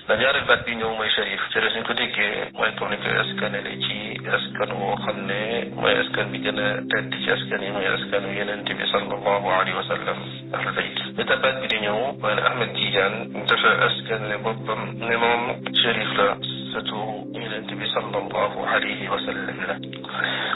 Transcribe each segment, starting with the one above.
la ñaareel baat bi ñëw mooy sharif sharif suñ ko déggee mooy comme ni koy askanale ci askan woo xam ne mooy askan bi gën a tedd ci askan yi mooy askanu Yonent bi sallallahu alayhi wa sallam ahlul bayt ñetteel baat bi di ñëw mooy ne Ahmed Tidiane dafa askanale boppam ne moom sharif la surtout Yonent bi sallallahu alayhi wa sallam la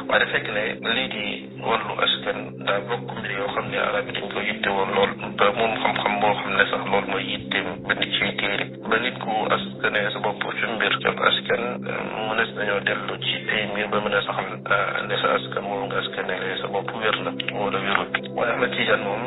waaye da fekk ne lii di wàllu askan daa bokk mbir yoo xam ne arab yi dañ ko yitte woon lool ba moom xam-xam boo xam ne sax loolu mooy yitteem ba nit ciy téere ba nit ku askane sa bopp ci mbir jot askan mënees nañoo dellu ci ay mbir ba mën a saxal ne sa askan moom nga askanele sa bopp wér na wala wérut waaye Ahmed Tidiane moom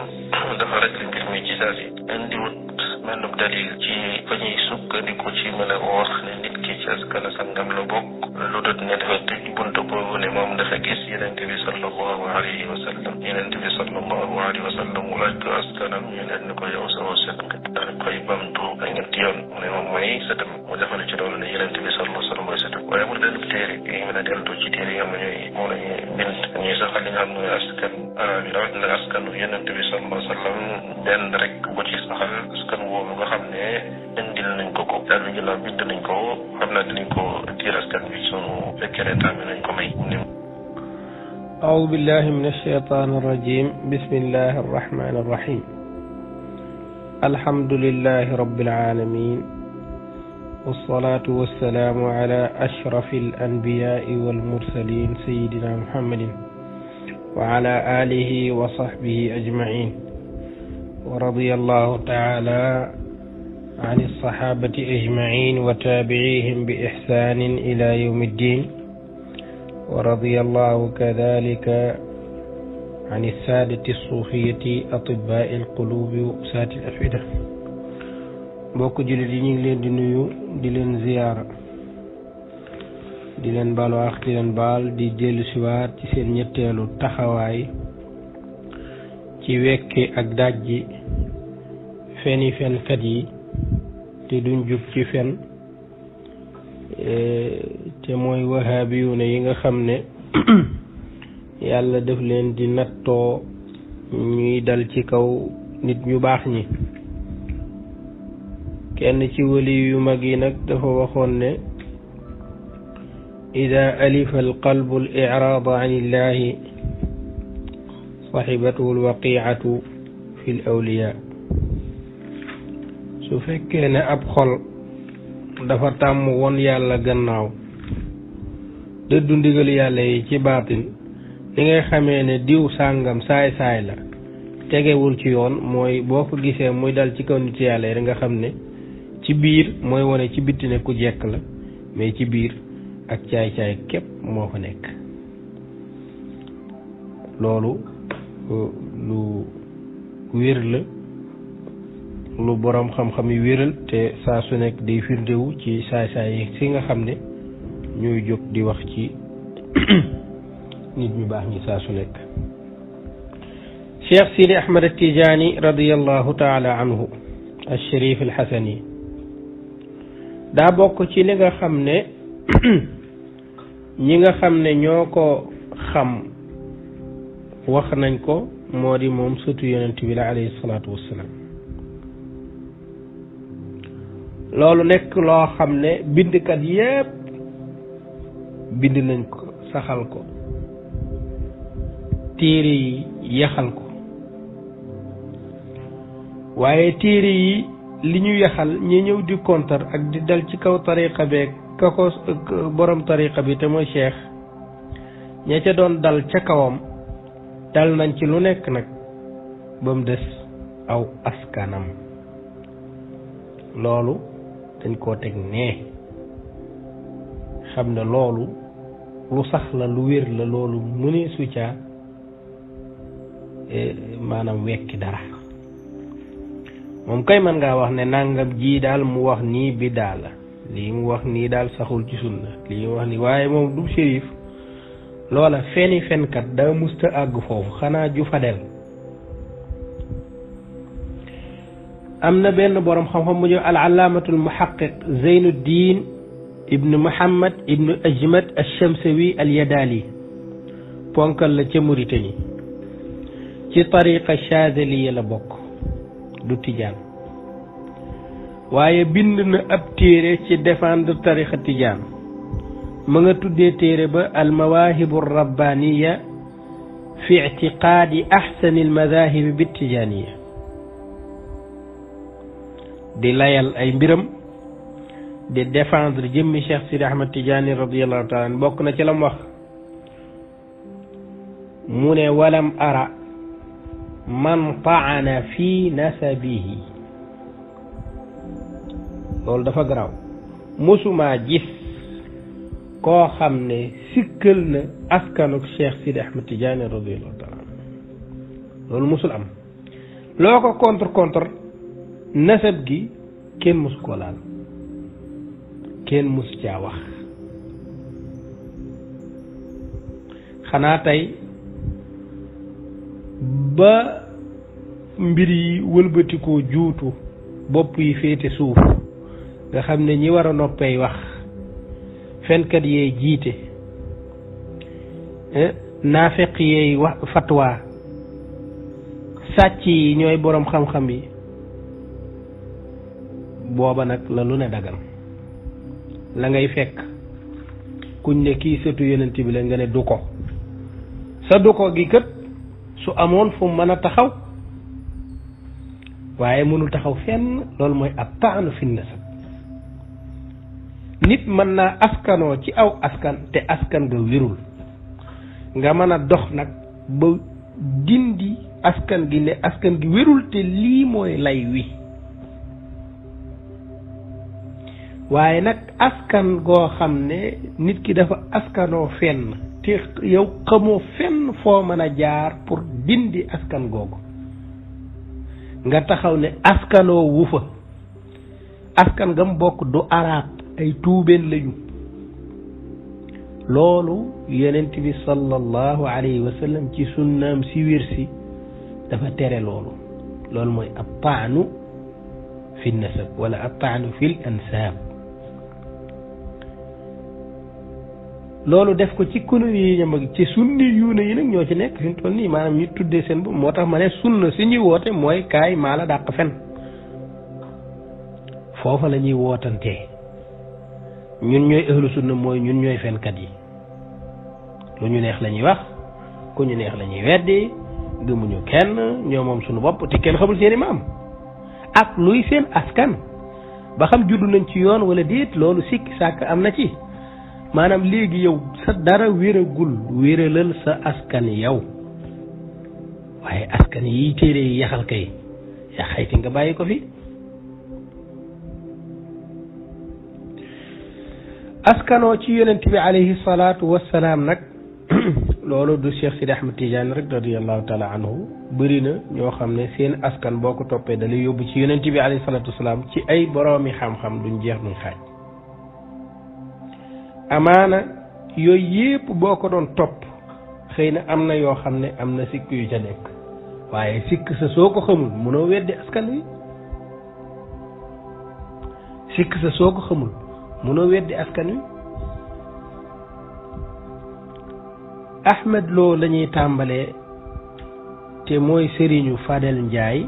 dafa rek li mbir mi ci saa si indiwut mel dalil ci fa ñuy sukkandiku ci mën a wax ne nit ki ci askan sangam la bokk lu dut ne dafa tëj buntu boobu ne moom dafa gis Yonent bi sallallahu alayhi wa sallam Yonent bi sallallahu alayhi wa sallam mu laaj ko askanam ñu ne ko yow sa sët nga daal koy bamtu ay ñetti yoon mu ne moom mooy sëtam mu defal ci loolu ne Yonent bi sallallahu alayhi wa sallam mooy sëtam waaye amul benn téere yi mën a dellu ci téere yi nga xam ne ñooy moom la ñuy bind ñuy saxal li nga xam ne mooy askan arab yi rawat na askanu Yonent bi sallallahu alayhi wa sallam benn rek bu ci saxal askan woowu nga xam ne indil nañ ko daal bi ginnaaw bind nañ ko xam naa dinañ ko diir askan bi sunu fekkee ne temps bi nañ ko may أعوذ بالله من الشيطان الرجيم بسم الله الرحمن الرحيم الحمد لله رب العالمين والصلاة والسلام على أشرف الأنبياء والمرسلين سيدنا محمد وعلى آله وصحبه أجمعين ورضي الله تعالى عن الصحابة أجمعين وتابعيهم بإحسان إلى يوم الدين ورضي الله كذلك عن السادة الصوفية أطباء القلوب وأساة الأفئدة mbokk jullit yi ñu ngi leen di nuyu di leen ziyaara di leen baal wax di leen baal di dellu siwaat ci seen ñetteelu taxawaay ci wekki ak dajji feni fenkat yi te duñ jub ci fen te mooy wahabiyuuna yi nga xam ne yàlla def leen di nattoo ñuy dal ci kaw nit ñu baax ñi kenn ci wali yu mag yi nag dafa waxoon ne ida alifa alqalbu al iraada an illahi saxibatuhu alwaqiatu fi l awliya su fekkee ne ab xol dafa tàmm woon yàlla gannaaw dëddu ndigal yàlla yi ci baatin li ngay xamee ne diw sàngam saay-saay la tegewul ci yoon mooy boo ko gisee muy dal ci kaw nit yàlla yi nga xam ne ci biir mooy wane ci bitti ne ku jekk la mais ci biir ak caay-caay képp moo fa nekk loolu lu wér la lu borom xam-xam yi wéral te saa su nekk day firndewu ci saay-saay yi si nga xam ne ñooy jóg di wax ci nit ñu baax ñi saa su nekk Cheikh Sidi Ahmad Tijaani radiyallahu taala anhu al-Sharif al-Hasani daa bokk ci li nga xam ne ñi nga xam ne ñoo ko xam wax nañ ko moo di moom sëtu Yonent bi la alayhi salaatu wassalaam loolu nekk loo xam ne bindkat yépp bind nañ ko saxal ko téere yi yaxal ko waaye téere yi li ñu yaxal ñi ñëw di kontar ak di dal ci kaw tariqa beeg ka ko borom tariqa bi te mooy cheikh ña ca doon dal ca kawam dal nañ ci lu nekk nag ba mu des aw askanam loolu dañ koo teg nee xam ne loolu lu sax la lu wér la loolu mënee su caa maanaam wekki dara moom kay mën ngaa wax ne nangam ji daal mu wax nii bi daal la lii mu wax nii daal saxul ci sunna lii mu wax nii waaye moom du shérif loola feni fenkat daa musta àgg foofu xanaa ju fadel am na benn borom xam-xam mu ñëw al allaamatul muhaqqiq Zeynuddin ibnu Muhammad ibnu Ajmad al-Shamsawi al-Yadali ponkal la ca Mauritanie ci tariqa Chazaliya la bokk du tijaan waaye bind na ab téere ci défendre tariqa tijaan ma nga tuddee téere ba al mawaahibu rabbaniya fi ictiqaadi axsani al madaahibi bi tijaaniya di layal ay mbiram di défendre jëmmi Cheikh Sidi Ahmad Tijaani radiyallahu taala an bokk na ci lam wax mu ne walam ara man taana fi nasabihi loolu dafa garaaw mosumaa gis koo xam ne sikkal na askanuk Cheikh Sidi Ahmad Tijaani radiyallahu taala an loolu mosul am loo ko contre nasab gi kenn mosu ko laal kenn mosu caa wax xanaa tey ba mbir yi wëlbatikoo juutu bopp yi féete suuf nga xam ne ñi war a noppee wax fenkat yeey jiite naafeq yeey wax fatwa sàcc yi ñooy boroom xam-xam yi booba nag la lu ne dagan la ngay fekk kuñ ne kii sëtu yonent bi la nga ne du ko sa du ko gi kët su amoon fu mën a taxaw waaye mënul taxaw fenn loolu mooy ab taanu fi nasab nit mën naa askanoo ci aw askan te askan ga wérul nga mën a dox nag ba dindi askan gi ne askan gi wérul te lii mooy lay wi waaye nag askan goo xam ne nit ki dafa askanoo fenn te yow xamoo fenn foo mën a jaar pour dindi askan googu nga taxaw ne askanoo wu fa askan gam bokk du arab ay tuubeen lañu loolu yonent bi sallallahu alayhi wa sallam ci sunnaam si wér si dafa tere loolu loolu mooy ab taanu fi nasab wala ab taanu fil ansaab loolu def ko ci kunu yi ñam ak ci sunni yuuna yi nag ñoo ci nekk fi mu toll nii maanaam ñu tuddee seen bopp moo tax ma ne sunna si ñuy woote mooy kaay maa la dàq fen foofa la ñuy wootantee ñun ñooy ahlu sunna mooy ñun ñooy fenkat yi lu ñu neex la ñuy wax ku ñu neex la ñuy weddi gëmuñu kenn ñoo moom suñu bopp te kenn xamul seen i maam ak luy seen askan ba xam juddu nañ ci yoon wala déet loolu sikki sàkk am na ci maanaam léegi yow sa dara wéragul wéralal sa askan yow waaye askan yi téere yi yaxal kay yaa xayti nga bàyyi ko fi askanoo ci yonent bi alayhi salaatu wassalaam nag loolu du Cheikh Sidi Ahmad Tidiane rek radiyallahu taala anhu bëri na ñoo xam ne seen askan boo ko toppee dalay yóbbu ci yonent bi alayhi salaatu wassalaam ci ay boroomi xam-xam duñ jeex duñ xaaj amaana yooyu yépp boo ko doon topp xëy na am na yoo xam ne am na sikk yu ca nekk waaye sikk sa soo ko xamul mënoo weddi askan wi sikk sa soo ko xamul mënoo weddi askan wi Ahmed Lo la ñuy tàmbalee te mooy sëriñu Fadel Ndiaye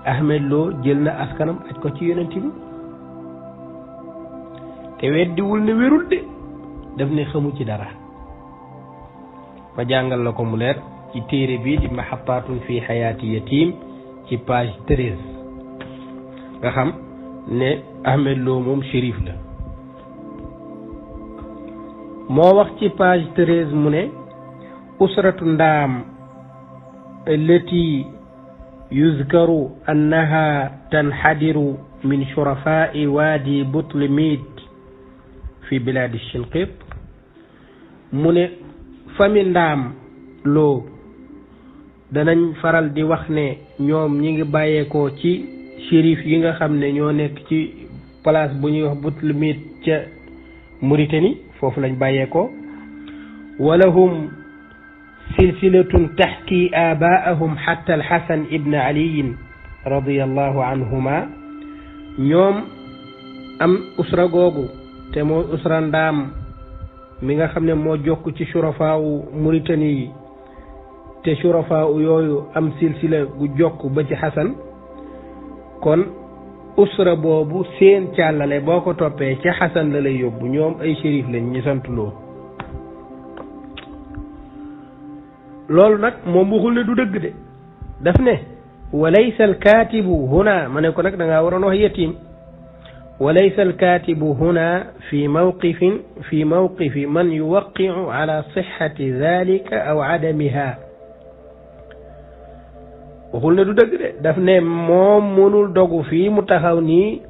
Ahmed Lo jël na askanam aj ko ci yonent bi te weddiwul ne wérul de daf ne xamu ci dara ma jàngal la ko mu leer ci téere bi di mahabbatun fi xayaati yatim ci page 13 nga xam ne Ahmed Lo moom shérif la moo wax ci page 13 mu ne usratu ndaam allati yuzkaru annaha tanxadiru min shurafai waadi butlimid fi biladi shinqit mu ne fami ndaam loo danañ faral di wax ne ñoom ñi ngi bàyyeekoo ci shérif yi nga xam ne ñoo nekk ci place bu ñuy wax butlimid ca Mauritanie foofu lañ bàyyeekoo walahum silsilatun taxki abaahum xatta alxasan ibn aliyin radiallahu anhuma ñoom am usra googu te mooy usra ndaam mi nga xam ne moo jokk ci surafaawu Mauritanie yi te surafaawu yooyu am silsila gu jokk ba ci xasan kon usra boobu seen càllale boo ko toppee ca xasan la lay yóbbu ñoom ay shérif lañ ñi sant loo loolu nag moom waxul ne du dëgg de daf ne walaysa alkaatibu huna ma ne ko nag da ngaa waroon wax yatim walaysa alkaatibu huna fi mawqifi man yuwaqiu ala sixati dalika aw adamiha waxul ne du dëgg de daf ne moom mënul dogu fii mu taxaw nii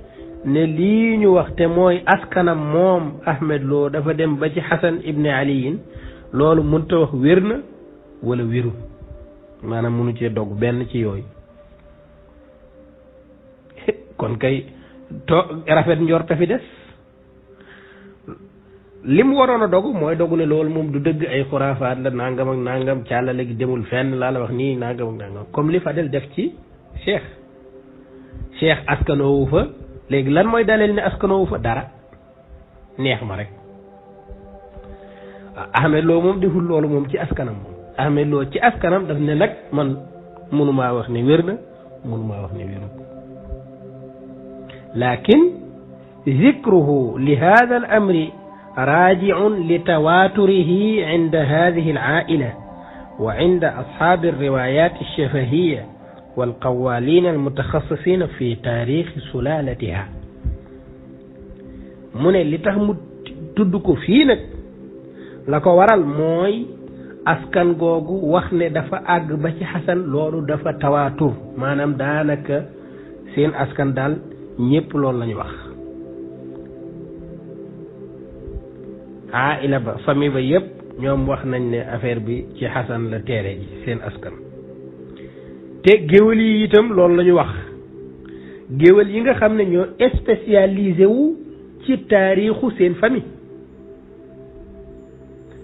ne lii ñu wax te mooy askanam moom Ahmed Lo dafa dem ba ci Xasan ibn aliyin loolu mënta wax wér na wala wéru maanaam mënu cee dog benn ci yooyu kon kay rafet njorta fi des lim waroon a dogu mooy dogu ne loolu moom du dëgg ay xuraafaat la nangam ak nangam càllale gi demul fenn laa la wax nii nangam ak nangam comme li Fadel def ci cheikh askanoowu fa léegi lan mooy daleel ne askanoowu fa dara neex ma rek Ahmed Lo moom deful loolu moom ci askanam moom Ahmed Lo ci askanam daf ne nag man mënumaa wax ne wér na mënumaa wax ne wérul lakin zikruhu li hada al amri راجع لتواتره عند هذه العائلة وعند أصحاب الروايات الشفهية والقوالين المتخصصين في تاريخ سلالتها من اللي تهم تدكو فينك لكو ورال موي askan googu wax ne dafa àgg ba ci xasan loolu dafa tawaatur maanaam daanaka seen askan daal ñépp loolu lañu wax aila ba famille ba yépp ñoom wax nañ ne affaire bi ci xasan la teere ji seen askan te géwél yi itam loolu la ñu wax géwél yi nga xam ne ñoo spécialisé wu ci taarixu seen famille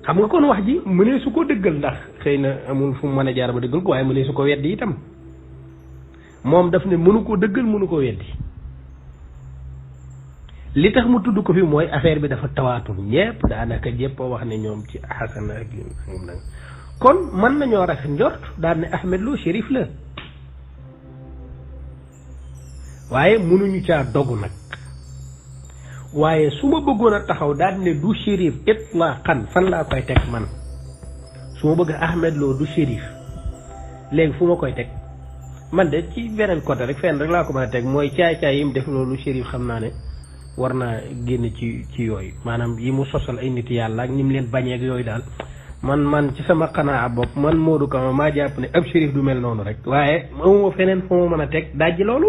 xam nga kon wax ji mënee su ko dëggal ndax xëy na amul fu mu mën a jaar ba dëggal ko waaye mënee su ko weddi itam moom daf ne mënu ko dëggal mënu ko weddi li tax mu tudd ko fi mooy affaire bi dafa tawaatur ñépp daanaka ñépp wax ne ñoom ci xasan ak nag kon mën nañoo rafet njort daal ne Ahmed Lo shérif la waaye mënuñu caa dogu nag waaye su ma bëggoon a taxaw daal ne du shérif itlaqan fan laa koy teg man su ma bëgg Ahmed Lo du shérif léegi fu ma koy teg man de ci beneen côté rek fenn rek laa ko mën a teg mooy caay-caay yi mu def loolu shérif xam naa ne war naa génn ci yooyu maanaam yi mu sosal ay nit yàlla ak ni mu leen bañeeg yooyu daal man ci sama xanaa bopp man Modou Kama maa jàpp ne ab shérif du mel noonu rek waaye amuma feneen fu ma mën a teg dajji loolu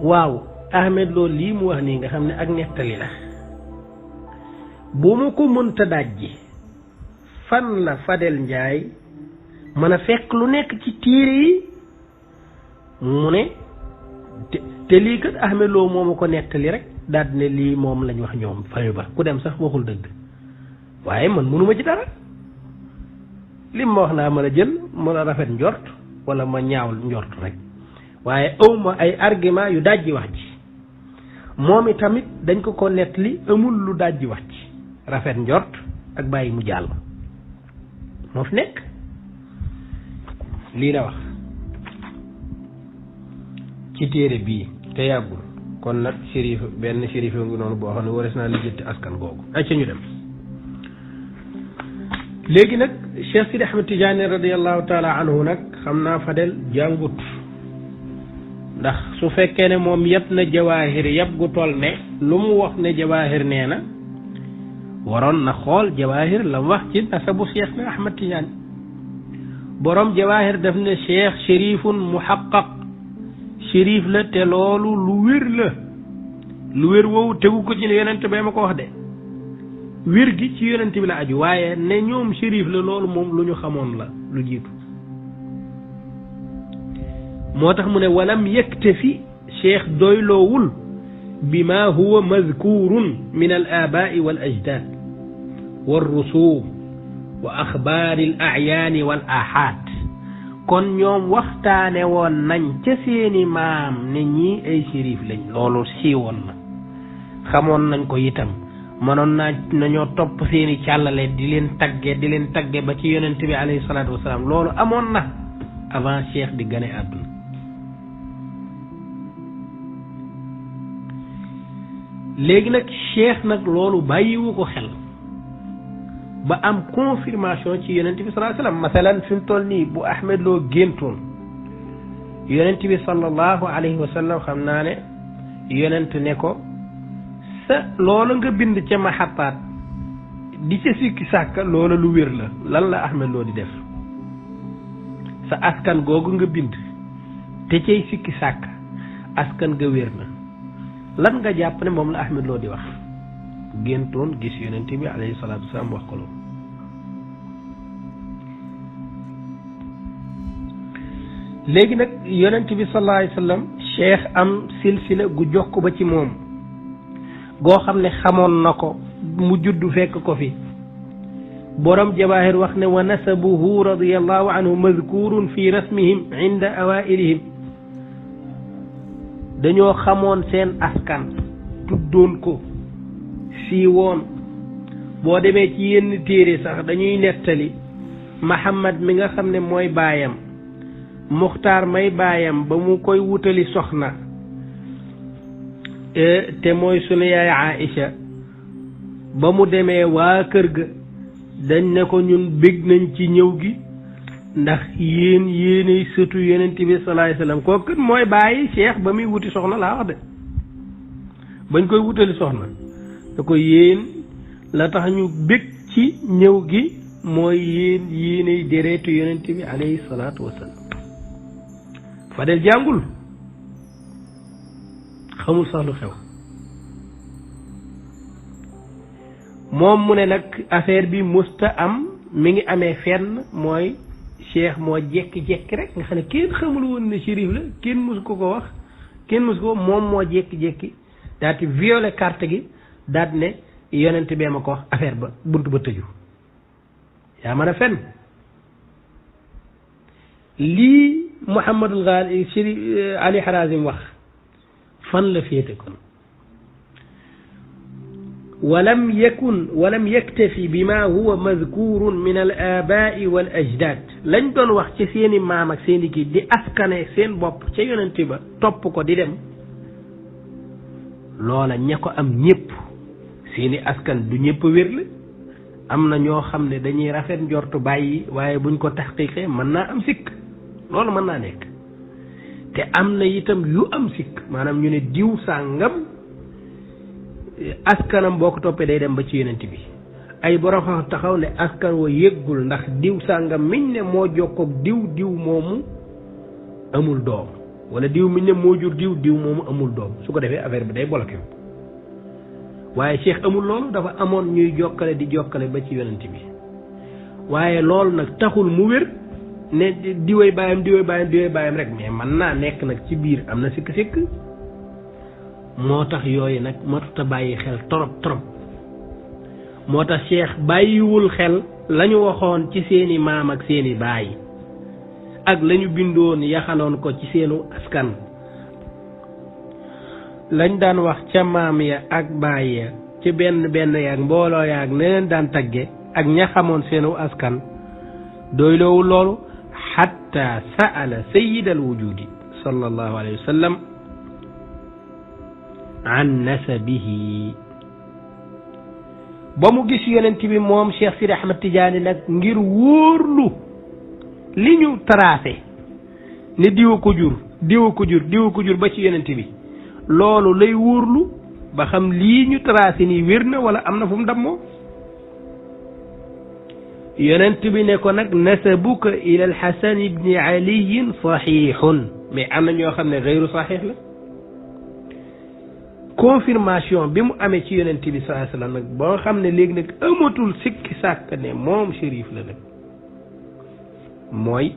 waaw Ahmed Lo lii mu wax nii nga xam ne ak nettali la bu ma ko mënta dajji fan la Fadel Ndiaye mën a fekk lu nekk ci téere yi mu ne te lii kat Ahmed Lo moo ma ko nettali rek daal ne lii moom lañ wax ñoom fayu ba ku dem sax waxul dëgg waaye man mënuma ci dara lim ma wax laa mën a jël mën a rafet njort wala ma ñaawal njort rek waaye awma ay argument yu dajji wax ji moom itamit dañ ko nettali amul lu dajji wax ji rafet njort ak bàyyi mu jàll moo fi nekk lii la wax ci téere bii te yàggul kon nag shérif benn shérif ngi noonu boo xam ne warees naa lijjanti askan googu ay ca ñu dem léegi nag Cheikh Sidi Ahmed Tidiane radiallahu taala anhu nag xam naa Fadel jàngut ndax su fekkee ne moom yëpp na jawaahir yëpp gu toll ne lu mu wax ne jawaahir nee na waroon na xool jawaahir la mu wax ci nasabu Cheikh na Ahmed Tidiane borom jawaahir daf ne cheikh shérifun muhaqqaq shérif la te loolu lu wér la lu wér woowu tegu ko ci ne yonent bay ma ko wax de wér gi ci yonent bi la aju waaye ne ñoom shérif la loolu moom lu ñu xamoon la lu jiitu moo tax mu ne walam yaktafi cheikh doyloowul bima huwa mazkurun min al abaai wal ajdad wal rusum wa axbaari al ayaani wal ahad kon ñoom waxtaane woon nañ ca seeni maam ne ñii ay shérif lañ loolu siiwoon na xamoon nañ ko itam mënoon nañoo topp seeni càllale di leen tagge ba ci yonent bi alayhi salaatu wasalaam loolu amoon na avant cheikh di gane àdduna léegi nag cheikh nag loolu bàyyiwu ko xel ba am confirmation ci yonent bi sallallahu alayhi wasallam masalan fi mu toll nii bu Ahmed Lo géntoon yonent bi sallallahu alayhi wasallam xam naa ne yonent ne ko sa loola nga bind ca maxataat di ca sikki sàkka loola lu wér la lan la Ahmed Lo di def sa askan googu nga bind te cay sikki sàkka askan nga wér na lan nga jàpp ne moom la Ahmed Lo di wax géntoon gis yonent bi alayhi salaatu wasalaam wax ko loolu léegi nag yonent bi sallallahu alayhi wasallam cheikh am silsila gu jox ko ba ci moom goo xam ne xamoon na ko mu juddu fekk ko fi borom jawahir wax ne wa nasabuhu radiyallahu anhu mazkurun fi rasmihim inda awailihim dañoo xamoon seen askan tuddoon ko fii woon boo demee ci yenn téere sax dañuy nettali Muhammad mi nga xam ne mooy baayam Muxtaar may baayam ba mu koy wutali soxna te mooy sunu yaay Aïcha ba mu demee waa kër ga dañ ne ko ñun bég nañ ci ñëw gi ndax yéenay sëtu yonent bi sallallahu alayhi wasallam kooku mooy bàyyi cheikh ba muy wuti soxna laa wax de bañ koy wutali soxna da ko yéen la tax ñu bég ci ñëw gi mooy yéenay deretu yonent bi alayhi salaatu wasallam Fadel jàngul xamul sax lu xew moom mu ne nag affaire bi musta am mi ngi amee fenn mooy cheikh moo jekki-jekki rek nga xam ne kenn xamul woon ne shérif la kenn musu ko ko wax kenn musu ko moom moo jekki-jekki daal di violé carte gi daal ne yonent bee ma ko wax affaire ba bunt ba tëju yaa mën a fenn lii Mouhamadul Ghali Chérif Ali Harazim wax fan la féete kon ولم يكتفي بما هو مذكور من الآباء والأجداد lañ doon wax ci seeni maam ak seeni kii di askane seen bopp ca yonent ba topp ko di dem loola ña ko am ñëpp seeni askan du ñëpp wér la am na ñoo xam ne dañuy rafet njortu bàyyi waaye buñ ko taxqiqee mën naa am sikk loolu mën naa nekk te am na itam yu am sikk maanaam ñu ne diw sàngam askanam boo ko toppee day dem ba ci yonent bi ay borom xam taxaw ne askan wa yëggul ndax diw sàngam miñ ne moo jokkoog diw moomu amul doom wala diw miñ ne moo jur diw moomu amul doom su ko defee affaire bi day bloqué waaye cheikh amul loolu dafa amoon ñuy jokkale di jokkale ba ci yonent bi waaye loolu nag taxul mu wér ne diwee baayam rek mais mën naa nekk nag ci biir am na sikk-sikk moo tax yooyu nag matuta bàyyi xel trop moo tax cheikh bàyyiwul xel lañu waxoon ci seeni maam ak seeni baay ak lañu bindoon yaxanoon ko ci seenu askan lañ daan wax ca maam ya ak baay ya ci benn yaag mbooloo yaag ne leen daan tagge ak ña xamoon seenu askan doyloowul loolu xatta sa'ala sayyid al wujudi sallallahu alayhi wa sallam an nasabihi ba mu gis yonent bi moom Cheikh Sidi Ahmad Tidiane nag ngir wóorlu li ñu tracé ne diwa ko jur ba ci yonent bi loolu lay wóorlu ba xam lii ñu tracé nii wér na wala am na fu mu dammoo yonent bi ne ko nag nasabuka ila al-Hasan ibni Ali sahihun mais am na ñoo xam ne gayru sahih la confirmation bi mu amee ci yonent bi sallallahu alayhi wasallam nag boo xam ne léegi nag amatul sikki sàkk ne moom shérif la nag mooy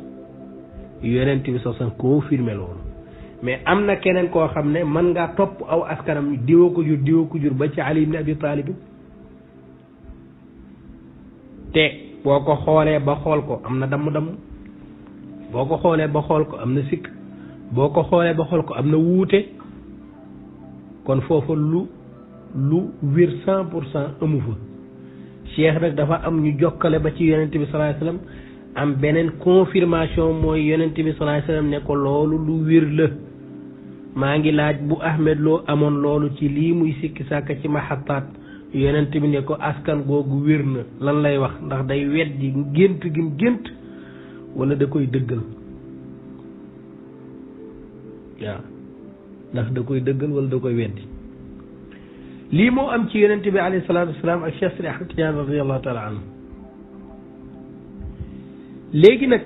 yonent bi sallallahu alayhi wasallam confirmé loolu mais am na keneen koo xam ne mën ngaa topp aw askanam diwa ko jur ba ci Ali ibn Abi Talib te boo ko xoolee ba xool ko am na damm-damm boo ko xoolee ba xool ko am na sikk boo ko xoolee ba xool ko am na wuute kon foofa lu wér 100% amu fa cheikh nag dafa am ñu jokkale ba ci yonent bi sallallahu alayhi wasallam am beneen confirmation mooy yonent bi sallallahu alayhi wasallam ne ko loolu lu wér la maa ngi laaj bu Ahmed Lo amoon loolu ci lii muy sikki sàkka ci maxataat yonent bi ne ko askan googu wér na lan lay wax ndax day weddi gént gim gént wala da koy dëggal waaw ndax da koy dëggal wala da koy weddi lii moo am ci yonent bi alayhi salaatu wasalaam ak Cheikh Sidi Ahmad Tijaan radiyallahu taala anhu léegi nag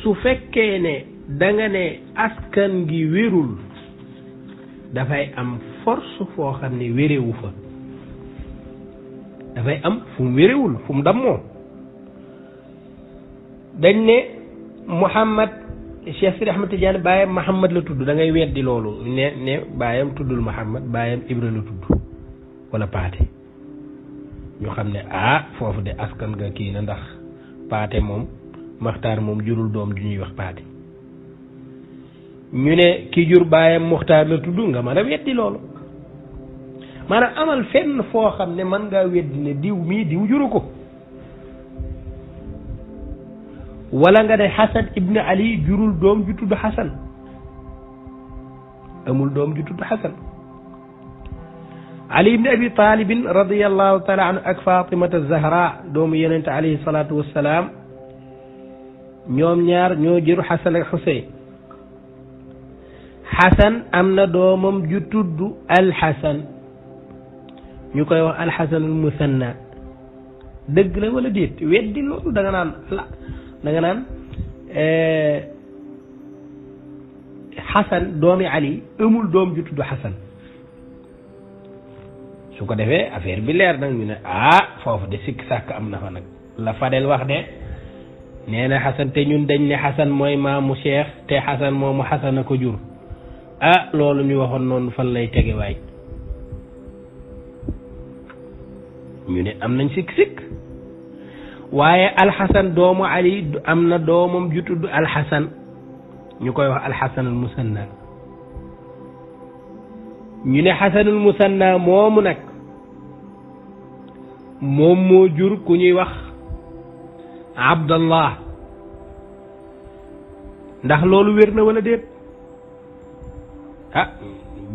su fekkee ne danga ne askan gi wérul dafay am force foo xam ne wérewu fa dafay am fu mu wérewul fu mu dammoo dañ ne Muhammad Cheikh Sidi Ahmad Tidiane baayam Muhammad la tudd da ngay weddi loolu ne baayam tuddul Muhammad baayam Ibra la tudd wala Paate ñu xam ne foofu de askan nga kii na ndax Paate moom Maxtaar moom jurul doom ju ñuy wax Paate ñu ne ki jur baayam Muxtaar la tudd nga mën a weddi loolu maanaam amal fenn foo xam ne mën ngaa weddi ne diw mii diw juru ko wala nga ne Xasan ibn Ali jurul doom ju tudd Xasan amul doom ju tudd Xasan Ali ibn Abi Talibin radiyallahu taala anhu ak Fatimata Zahra doomu yonente alayhi salaatu wassalaam ñoom ñaar ñoo jur Xasan ak Xuseyn Xasan am na doomam ju tudd Alxasan ñu koy wax Alxasan al Musanna dëgg la wala déet weddi loolu da nga naan Xasan doomi Ali amul doom ju tudd Xasan su ko defee affaire bi leer nag ñu ne foofu de sikk sàkk am na fa nag la Fadel wax de nee na Xasan te ñun dañ ne Xasan mooy maamu Cheikh te Xasan moomu Xasan a ko jur loolu ñu waxoon noonu fan lay tege waay ñu ne am nañ sikk waaye alxasan doomu Ali am na doomam ju tudd alxasan ñu koy wax alxasan al musanna ñu ne xasanul musanna moomu nag moom moo jur ku ñuy wax abdallah ndax loolu wér na wala déet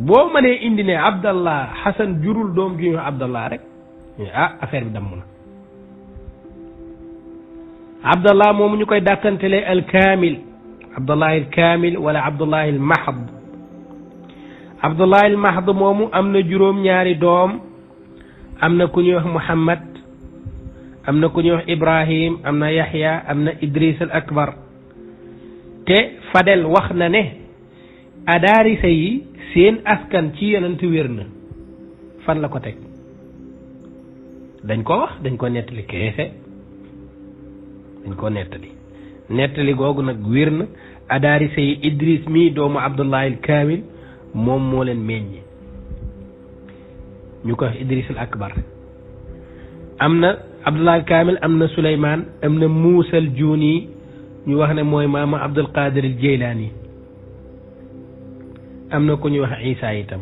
boo mënee indi ne abdallah xasan jurul doom ju ñuy wax abdallah rek affaire bi damm na abdallah moomu ñu koy dàkkantelee alkaamil abdallah alkaamil wala abdallah almahd abdallah almahd moomu am na juróom ñaari doom am na ku ñuy wax muhammad am na ku ñuy wax ibrahim am na yaxya am na idris al akbar te Fadel wax na ne adaarisa yi seen askan ci yonent wér na fan la ko teg dañ ko wax dañ ko nettali keese dañ ko nettali googu nag wér na adaarisa yi idris mii doomu abdullah al kaamil moom moo leen meññi ñu ko wax idris al akbar am na abdullah al kaamil am na suleymaan am na muusa al juuni ñu wax ne mooy maama abdul qadir al jeylaani am na ku ñuy wax isa itam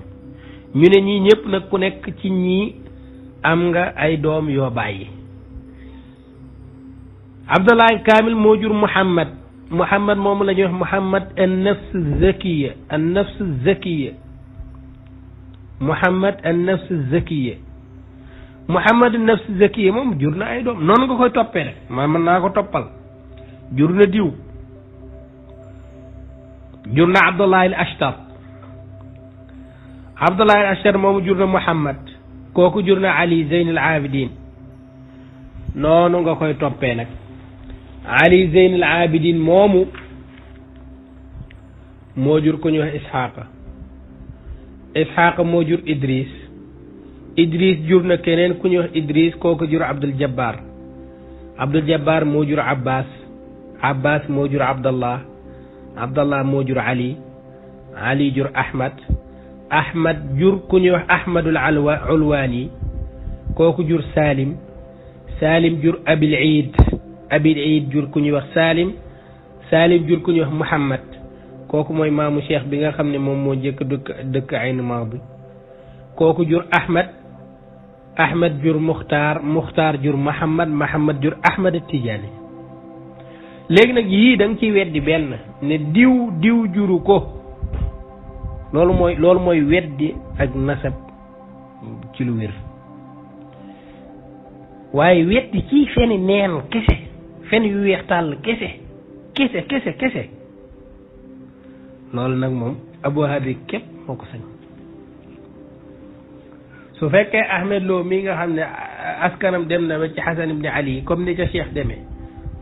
ñu ne ñii ñëpp nag ku nekk ci ñii am nga ay doom yoo bàyyi abdullah al kaamil moo jur muhammad moomu la ñuy wax muhammad an nafs zakiya muhammad an nafs zakiya moom jur na ay doom noonu nga koy toppee rek man mën naa ko toppal jur na diw jur na abdullah al ashtar moomu jur na muhammad kooku jur na ali zeyn al abidin noonu nga koy toppee nag ali zeyn al abidin moomu moo jur ku ñuy wax isxaqa moo jur idris jur na keneen ku ñuy wax idris kooku jur abdul jabbar moo jur abbas moo jur abdallah moo jur ali jur ahmad jur ku ñuy wax ahmadul ulwaani kooku jur salim jur abil iid jur ku ñuy wax salim jur ku ñuy wax muhammad kooku mooy maamu cheikh bi nga xam ne moom moo jëkk dëkk Ayn Maadi kooku jur ahmad jur muxtaar jur muhammad jur ahmad at-Tijaani léegi nag yii da nga ciy weddi benn ne diw juru ko loolu mooy weddi ak nasab ci lu wér waaye weddi ci feni neen kese fen yu weex tàll kese loolu nag moom Abu Hadi képp moo ko sañ su fekkee Ahmed Lo mi nga xam ne askanam dem na ba ci Hasan ibn Ali comme ni ca Cheikh demee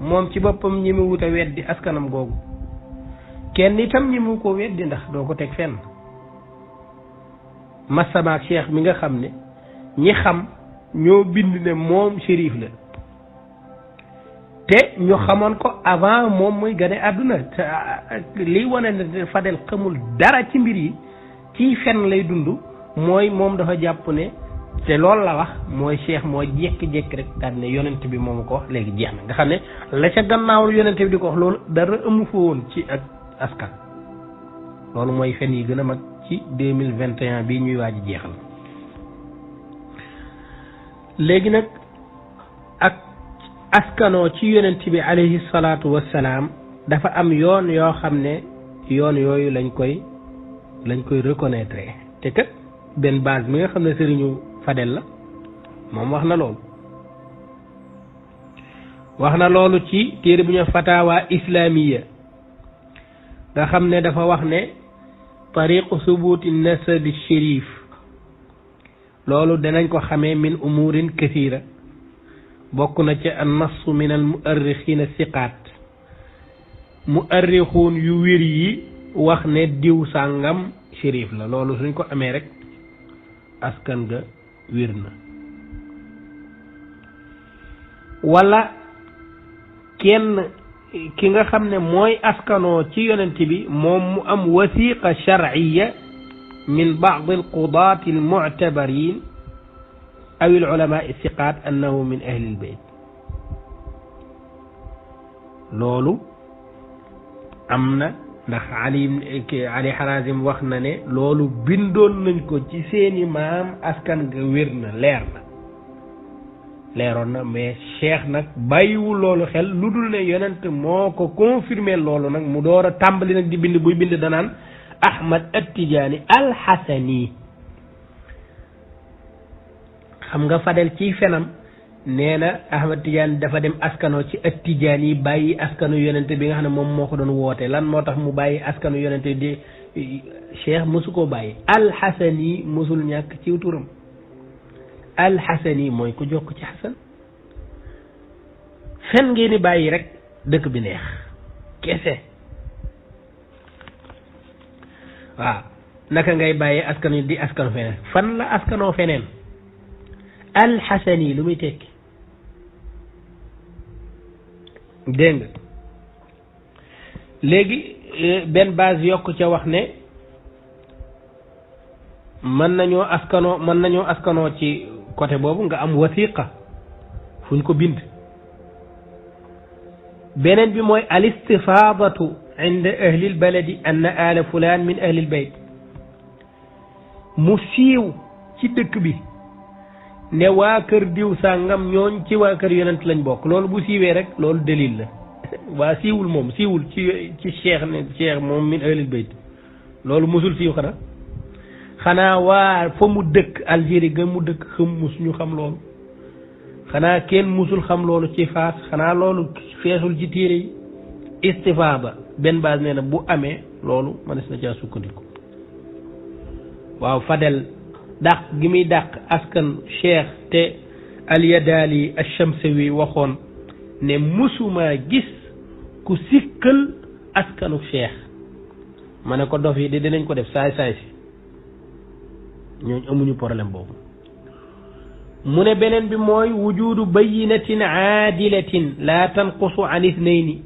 moom ci boppam ñi mu wut a weddi askanam googu kenn itam ñi mu ko weddi ndax doo ko teg fenn masama ak Cheikh mi nga xam ne ñi xam ñoo bind ne moom shérif la te ñu xamoon ko avant moom muy gane àdduna liy wane ne Fadel xamul dara ci mbir yi ci fen lay dund mooy moom dafa jàpp ne te loolu la wax mooy Cheikh moo jékki-jékki rek daal ne yonent bi moomu ko wax léegi jeex na nga xam ne la ca gannaaw yonent bi di ko wax loolu dara amu fa woon ci ak askan loolu mooy fen yi gën a mag ci 2021 bii ñuy waaj jeexal léegi nag ak askanoo ci yonent bi alayhi salaatu wassalaam dafa am yoon yoo xam ne yoon yooyu lañ koy reconnaître te kat benn base mi nga xam ne sëriñu Fadel la moom wax na loolu ci téere bu ñu fatawa islamiya nga xam ne dafa wax ne tariqu subuti nasabi shérif loolu danañ ko xamee min umurin kathira bokk na ci an nassu min al muarrixina siqaat muarrixuun yu wér yi wax ne diw sàngam shérif la loolu suñ ko amee rek askan ga wér na wala kenn ki nga xam ne mooy askanoo ci yonent bi moom mu am wasiqa shar'iyya min ba'd al-qudaat al-mu'tabarin aw al-ulama as-siqat annahu min ahli al-bayt loolu am na ndax Ali Harazim wax na ne loolu bindoon nañ ko ci seeni maam askan ga wér na leeroon na mais Cheikh nag bàyyiwul loolu xel lu dul ne yonent moo ko confirmer loolu nag mu door a tàmbali nag di bind buy bind danaan Ahmad At-Tijaani Al-Hasani xam nga Fadel ci fenam nee na Ahmad Tidiane dafa dem askanoo ci At-Tijaani yi bàyyi askanu yonente bi nga xam ne moom moo ko doon woote lan moo tax mu bàyyi askanu yonente di Cheikh mosu koo bàyyi Al-Hasani mosul ñàkk ci turam Al-Hasani mooy ku jokk ci Hasan fen ngeen di bàyyi rek dëkk bi neex kese waaw naka ngay bàyyi askanu di askanu feneen fan la askanoo feneen Al-Hasani lu muy tekki dégg nga léegi benn base yokk ca wax ne mën nañoo askanoo ci côté boobu nga am wasiqa fuñ ko bind beneen bi mooy al istifadatu inda ahli al baladi anna ala fulan min ahli al bayt mu siiw ci dëkk bi ne waa kër diw sàngam ñooñ ci waa kër yonent lañ bokk loolu bu siiwee rek loolu dalil la waa siiwul moom siiwul ci cheikh ne cheikh moom min ahlil bayt loolu musul siiw xanaa waa fa mu dëkk Algérie ga mu dëkk musuñu xam loolu xanaa kenn musul xam loolu ci Faas xanaa loolu feesul ci téere yi istifaada benn base nee na bu amee loolu mënees na caa sukkandiku waaw Fadel dàq gi muy dàq askan cheikh te Al-Yadaali Ash-Shamsawi waxoon ne musuma gis ku sikkal askanu cheikh ma ne ko dof yi dinañ ko def saay si ñooñu amuñu problème boobu mu ne beneen bi mooy wujudu bayinatin aadilatin la tanqusu an ithnayni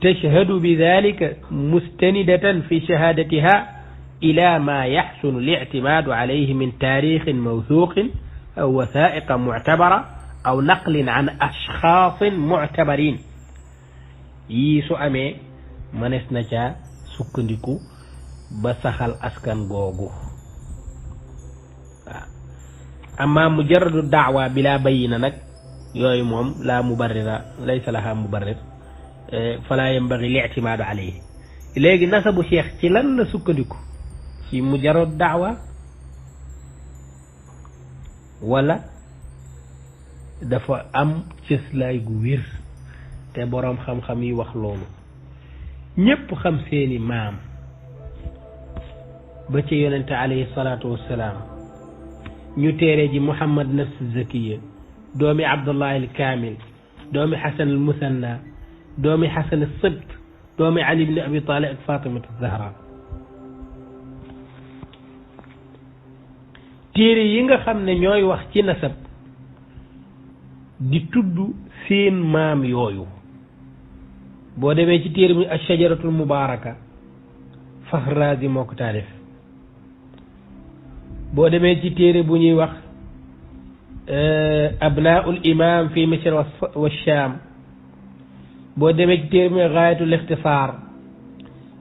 tashhadu bi dalika mustanidatan fi shahadatiha ila ma yaxsunu al-i'timaadu alayhi min taarixin mawthuuqin aw wathaa'iqa mu'tabara aw naqlin an ashxaasin mu'tabarin yii su amee mënees na caa sukkandiku ba saxal askan googu waaw amma mujarradu daawa bila bayina nag yooyu moom laa mubarrira laysa laha mubarrir fala yambagi al-i'timaadu alayhi léegi nasabu cheikh ci lan la sukkandiku ci mujarrad da'wa wala dafa am cëslaay gu wér te boroom xam-xam yi wax loolu ñépp xam seeni maam ba ci yonente alayhi salaatu wassalaam ñu téere ji Muhammad nafs zakiya doomi Abdullah al Kamil doomi Hasan al Musanna doomi Hasan al Sibt doomi Ali ibn Abi Talib ak Fatimatu Zahra téere yi nga xam ne ñooy wax ci nasab di tudd seen maam yooyu boo demee ci téere bi ash-shajaratul mubaaraka Fakhr Razi moo ko taalif boo demee ci téere bu ñuy wax abnaa'ul imaam fi Misr wa Shaam boo demee ci téere bi gaayatul ixtisaar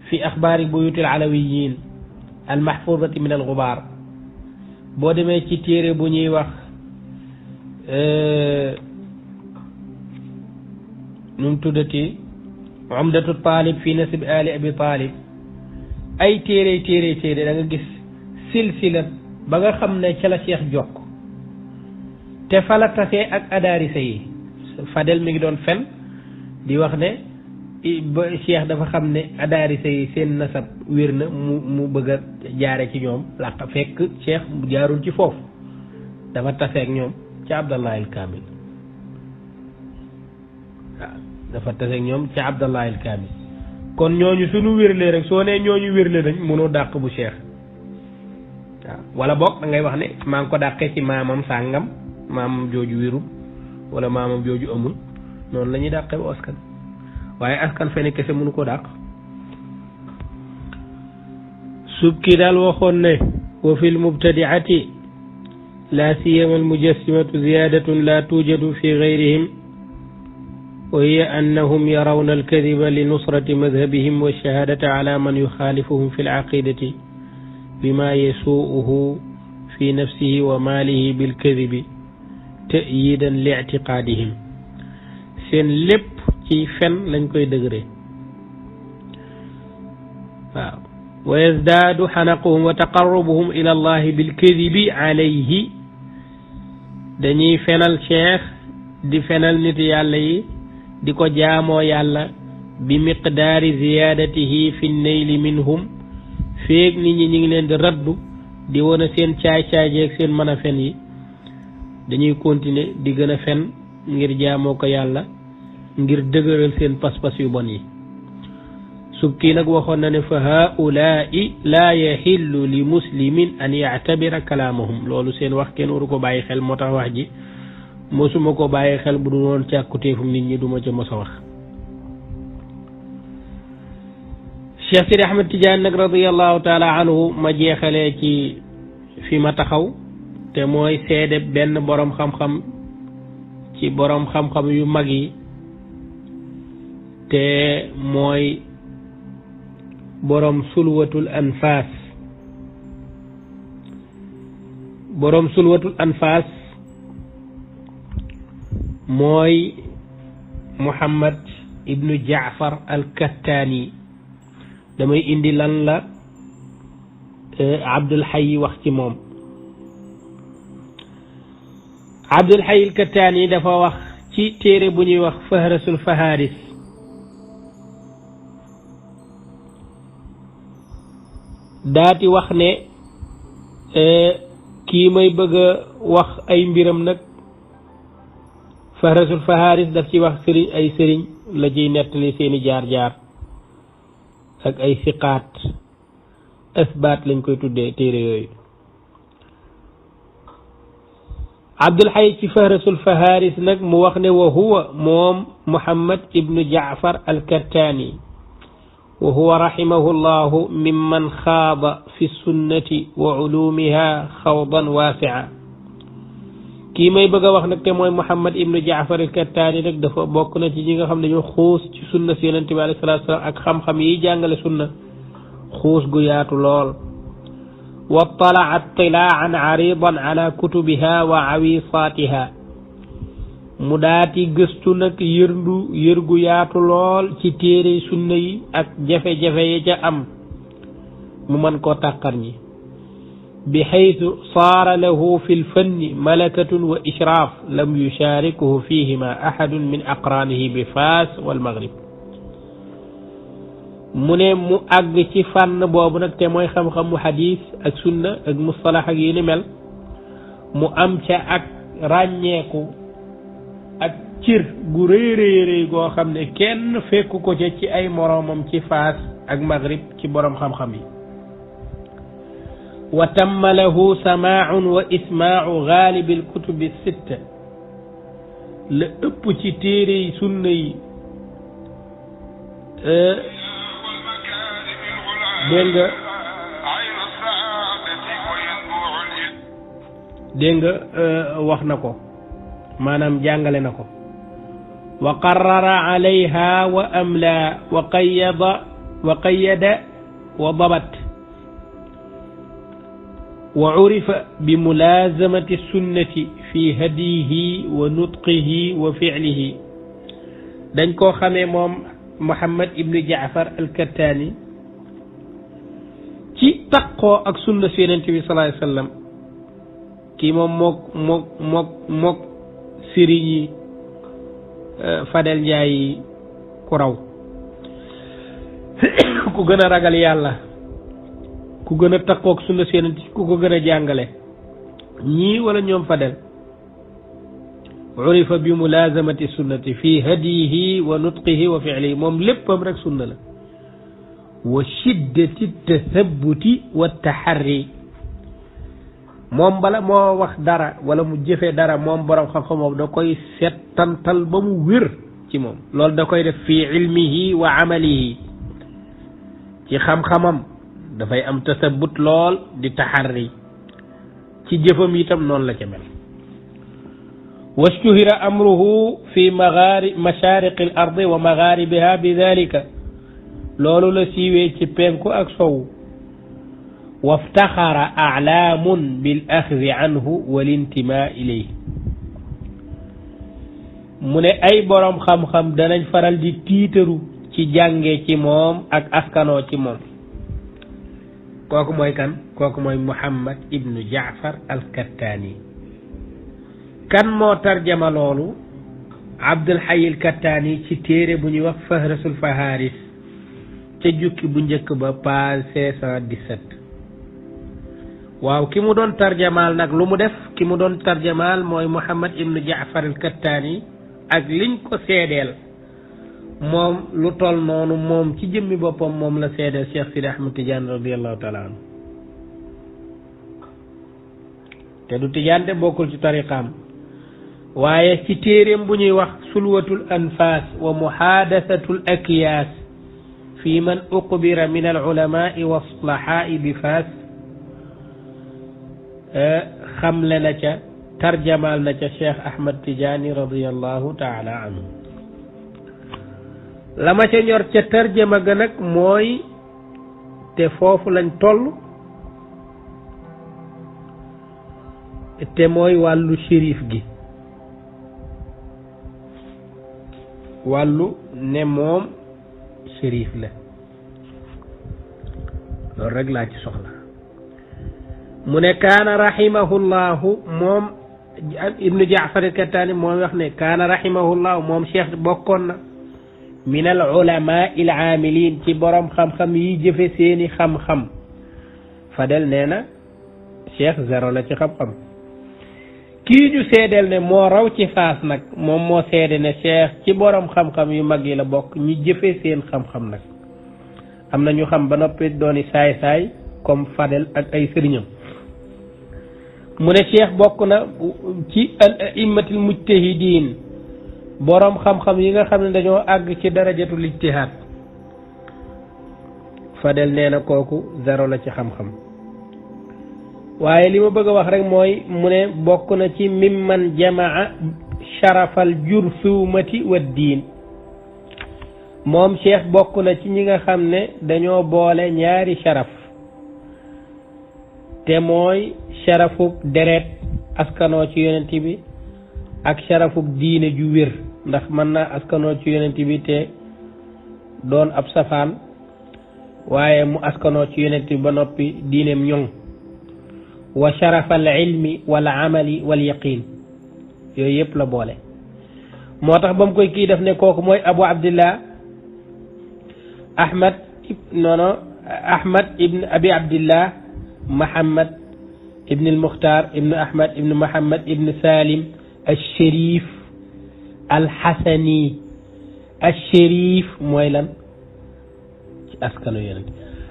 fi axbaari buyuutil alawiyyiin al mahfuuzati min al gubaar boo demee ci téere bu ñuy wax nu mu tuddati umdatu taalib fi nasib ali abi taalib ay téere da nga gis silsila ba nga xam ne ca la Cheikh jokk te fa la tasee ak adaarisa yi Fadel mi ngi doon fen di wax ne ba Cheikh dafa xam ne adaarisa yi seen nasab wér na mu bëgg a jaare ci ñoom laq fekk Cheikh jaarul ci foofu dafa tasee ak ñoom ca Abdallah al Kamil waaw dafa tasee ak ñoom ca Abdallah al Kamil kon ñooñu suñu wérlee rek soo nee ñooñu wérle nañ mënoo dàq bu Cheikh waaw wala boog da ngay wax ne maa ngi ko dàqee ci maamam sàngam maamam jooju wérul wala maamam jooju amul noonu la ñuy dàqee bu askan waaye askan fene kese mënu ko dàq subki daal waxoon ne wa fi lmubtadiati la siyama almujassimatu ziyadatun la tujadu fi gayrihim wa hiya annahum yarawna alkadiba li nusrati madhabihim wa shahadata ala man yuxaalifuhum fi alaqidati bima yasuuhu fi nafsihi wa maalihi bilkadibi ta'yidan li i'tiqaadihim seen lépp ci fen lañ koy dëgëre waaw wa yazdaadu xanaquhum wa taqarrubuhum ila allahi bilkadibi alayhi dañuy fenal cheikh di fenal nit yàlla yi di ko jaamoo yàlla bi miqdaari ziyaadatihi fi nayli minhum feeg nit ñi ñu ngi leen di raddu di wane seen caay-caay jeeg seen mën a fen yi dañuy continuer di gën a fen ngir jaamoo ko yàlla ngir dëgëral seen pas-pas yu bon yi subki nag waxoon na ne fa haulaai laa yaxillu li muslimin an yactabira kalaamahum loolu seen wax kenn waru ko bàyyi xel moo tax wax ji mosuma ko bàyyi xel bu dul woon càkkutéefum nit ñi duma ca mos a wax Cheikh Sidi Ahmed Tidiane nag radiallahu taala anhu ma jeexalee ci fi ma taxaw te mooy seede benn boroom xam-xam ci boroom xam-xam yu mag yi te mooy boroom sulwatul anfaas boroom sulwatul anfaas mooy Muhammad ibnu Jaafar al Kattaani damay indi lan la Abdul Hayy wax ci moom Abdul Hayy al Kattaani dafa wax ci téere bu ñuy wax Fahrasul Faharis daati wax ne kii may bëgg a wax ay mbiram nag Fahrasul Faharis daf ci wax sëriñ ay sëriñ la ciy nettali seeni jaar-jaar ak ay siqaat asbaat lañ koy tuddee téere yooyu Abdul Hayy ci Fahrasul Faharis nag mu wax ne wa huwa moom Muhammad ibnu Jaafar al Kattaani wa huwa rahimahu llahu mimman xaada fi sunnati wa ulumiha xawdan waasi'a kii may bëgg a wax nag te mooy Muhammad ibnu Jaafar al Kattaani nag dafa bokk na ci ñi nga xam ne dañoo xuus ci sunna si Yonent bi alayhi salaatu wa salaam ak xam-xam yi jàngale sunna xuus gu yaatu lool wa ttala'a ittilaa'an ariidan ala kutubiha wa awisaatiha mu daati gëstu nag yërgu yaatu lool ci téere sunna yi ak jafe-jafe yi ca am mu mën koo tàqar ñi bi xaytu saara lahu fi lfanni malakatun wa ishraaf lam yusharikuhu fihima ahadun min aqranihi bi faas walmaghrib mu ne mu àgg ci fànn boobu nag te mooy xam-xamu xadis ak sunna ak mustalax ak yi ni mel mu am ca ak ràññeeku ak cir gu rëy rëy goo xam ne kenn fekku ko ca ci ay moroomam ci faas ak maghrib ci boroom xam-xam yi wa tamma lahu samaa'un wa ismaa'u gaalibi alkutubi sitta la ëpp ci téere yi sunna yi dégg nga wax na ko maanaam jàngale na ko wa qarrara alayha wa amla wa qayyada wa dabat wa urifa bi mulazamati sunnati fi hadihi wa nutqihi wa fi'lihi dañ koo xamee moom Muhammad ibnu Jaafar al-Kattani ci taqoo ak sunna si Yonent bi sallallahu alayhi wa sallam kii moom mook sëriñ yi Fadel Njaay yi ku raw ku gën a ragal yàlla ku gën a taqoo ak sunna si Yonent ku ko gën a jàngale ñii wala ñoom Fadel urifa bi mulazamati sunnati fi hadiyihi wa nutqihi wa fi'lihi moom léppam rek sunna la wa shiddati tathabuti wa taharri moom bala moo wax dara wala mu jëfee dara moom borom xam-xam moom da koy settantal ba mu wér ci moom loolu da koy def fi ilmihi wa amalihi ci xam-xamam dafay am tasabut lool di taharri ci jëfam itam noonu la ca mel washtuhira amruhu fi mashariqi al ardi wa magharibiha bi dhalika loolu la siiwee ci penku ak sow waftaxara a'laamun bil axdi anhu wal intimaa ilayhi mu ne ay boroom xam-xam danañ faral di tiitaru ci jànge ci moom ak askanoo ci moom kooku mooy kan kooku mooy Muhammad ibnu Jaafar al-Kattani kan moo tarjama loolu Abdul Hayy al-Kattani ci téere bu ñuy wax Fahrasul Faharis ca jukki bu njëkk ba page 517 waaw ki mu doon tarjamaal nag lu mu def ki mu doon tarjamaal mooy Muhammad ibnu Jaafar al-Kattani ak liñ ko seedeel moom lu toll noonu moom ci jëmmi boppam moom la seedeel Cheikh Sidi Ahmad Tidiane radiyallahu taala anhu te du Tidiane de bokkul ci tariqaam waaye ci téeréem bu ñuy wax sulwatul anfas wa muhadasatul akiyas fi man uqbira min al ulamai wa aslahaai bi faas xamle na ca tarjamaal na ca Cheikh Ahmad Tidiane radiyallahu taala anhu la ma ca ñor ca tarjama ga nag mooy te foofu lañ toll te mooy wàllu shérif gi wàllu ne moom shérif la loolu rek laa ci soxla mu ne kaana rahimahullahu moom ibnu Jaafar al-Kattani moom wax ne kaana rahimahullahu moom cheikh bokkoon na min al ulama il aamilin ci borom xam-xam yi jëfe seeni xam-xam Fadel nee na cheikh zéro la ci xam-xam kii ñu seedeel ne moo raw ci faas nag moom moo seede ne cheikh ci borom xam-xam yu mag yi la bokk ñi jëfe seen xam-xam nag am na ñu xam ba noppi dooni saay-saay comme Fadel ak ay sëriñam mu ne cheikh bokk na ci al a'immatil mujtahidin borom xam-xam yi nga xam ne dañoo àgg ci darajatul ijtihaad Fadel nee na kooku zéro la ci xam-xam waaye li ma bëgg a wax rek mooy mu ne bokk na ci mimman jamaa sharafal jurthumati wa diin moom cheikh bokk na ci ñi nga xam ne dañoo boole ñaari sharaf te mooy sharafub deret askanoo ci yonent bi ak sharafub diine ju wér ndax mën naa askanoo ci yonent bi te doon ab safaan waaye mu askanoo ci yonent bi ba noppi diineem ñoŋ wa sharafa al ilmi wal amali wal yaqin yooyu yëpp la boole moo tax ba mu koy kii def ne kooku mooy Abu Abdillah Ahmad ibn Abi Abdillah Muhammad ibn al-Mukhtar ibn Ahmad ibn Muhammad ibn Salim al-Sharif al-Hasani al-Sharif mooy lan ci askanu yonent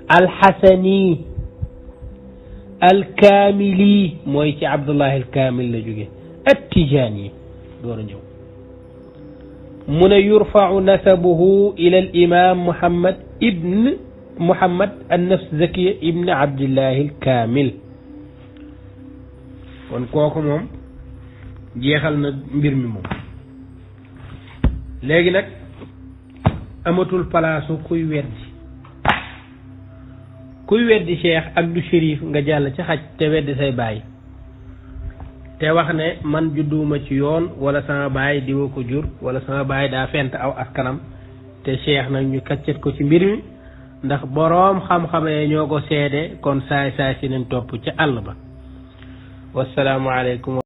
al-Hasani al-Kamili mooy ci Abdullah al-Kamil la jóge at-Tijani door a ñëw mu ne yurfau nasabuhu ila al-imam Muhammad an-Nafs Zakiya ibn Abdillah al-Kamil kon kooku moom jeexal na mbir mi moom léegi nag amatul palaasu kuy weddi cheikh ak du shérif nga jàll ci xaj te weddi say baay te wax ne man judduma ci yoon wala sama baay diwa ko jur wala sama baay daa fent aw askanam te cheikh nag ñu kaccet ko ci mbir mi ndax boroom xam-xamee ñoo ko seede kon saay si nañ topp ca àll ba wassalaamu aleykum